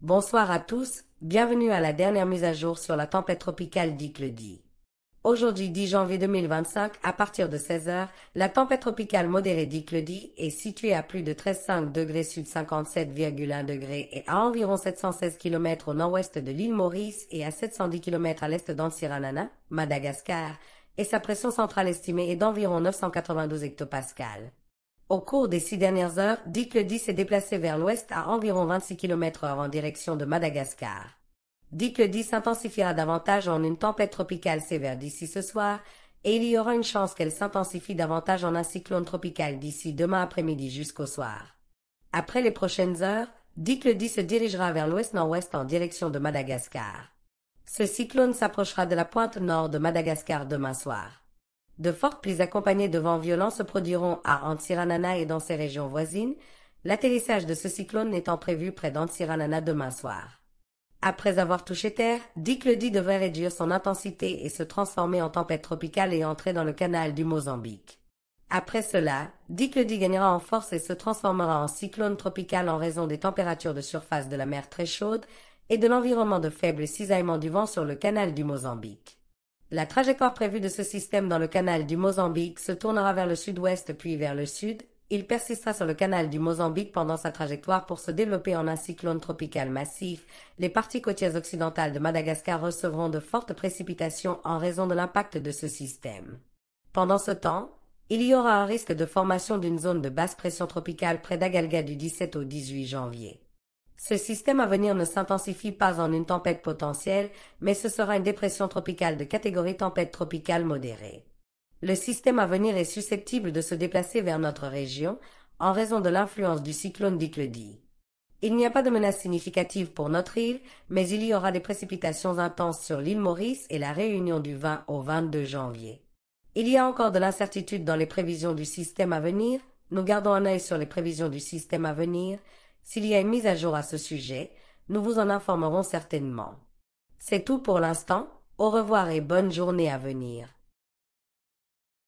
Bonsoir à tous, bienvenue à la dernière mise à jour sur la tempête tropicale Dick-le-Dee. Aujourd'hui 10 janvier 2025, à partir de 16 heures, la tempête tropicale modérée Dick-le-Dee est située à plus de 13,5 degrés sud 57,1 degrés et à environ 716 km au nord-ouest de l'île Maurice et à 710 km à l'est d'Antsiranana, Madagascar, et sa pression centrale estimée est d'environ 992 hectopascales. Au cours des 6 dernières heures, Dick-le-Dee s'est déplacé vers l'ouest à environ 26 km/h en direction de Madagascar. Dick-le-Dee s'intensifiera davantage en une tempête tropicale sévère d'ici ce soir, et il y aura une chance qu'elle s'intensifie davantage en un cyclone tropical d'ici demain après-midi jusqu'au soir. Après les prochaines heures, Dick-le-Dee se dirigera vers l'ouest-nord-ouest en direction de Madagascar. Ce cyclone s'approchera de la pointe nord de Madagascar demain soir. De fortes pluies accompagnées de vents violents se produiront à Antsiranana et dans ses régions voisines, l'atterrissage de ce cyclone étant prévu près d'Antsiranana demain soir. Après avoir touché terre, Dick-le-Dee devrait réduire son intensité et se transformer en tempête tropicale et entrer dans le canal du Mozambique. Après cela, Dick-le-Dee gagnera en force et se transformera en cyclone tropical en raison des températures de surface de la mer très chaudes et de l'environnement de faible cisaillement du vent sur le canal du Mozambique. La trajectoire prévue de ce système dans le canal du Mozambique se tournera vers le sud-ouest puis vers le sud. Il persistera sur le canal du Mozambique pendant sa trajectoire pour se développer en un cyclone tropical massif. Les parties côtières occidentales de Madagascar recevront de fortes précipitations en raison de l'impact de ce système. Pendant ce temps, il y aura un risque de formation d'une zone de basse pression tropicale près d'Agalga du 17 au 18 janvier. Ce système à venir ne s'intensifie pas en une tempête potentielle, mais ce sera une dépression tropicale de catégorie tempête tropicale modérée. Le système à venir est susceptible de se déplacer vers notre région en raison de l'influence du cyclone Dick-le-Dee. Il n'y a pas de menace significative pour notre île, mais il y aura des précipitations intenses sur l'île Maurice et la Réunion du 20 au 22 janvier. Il y a encore de l'incertitude dans les prévisions du système à venir. Nous gardons un œil sur les prévisions du système à venir. S'il y a une mise à jour à ce sujet, nous vous en informerons certainement. C'est tout pour l'instant. Au revoir et bonne journée à venir.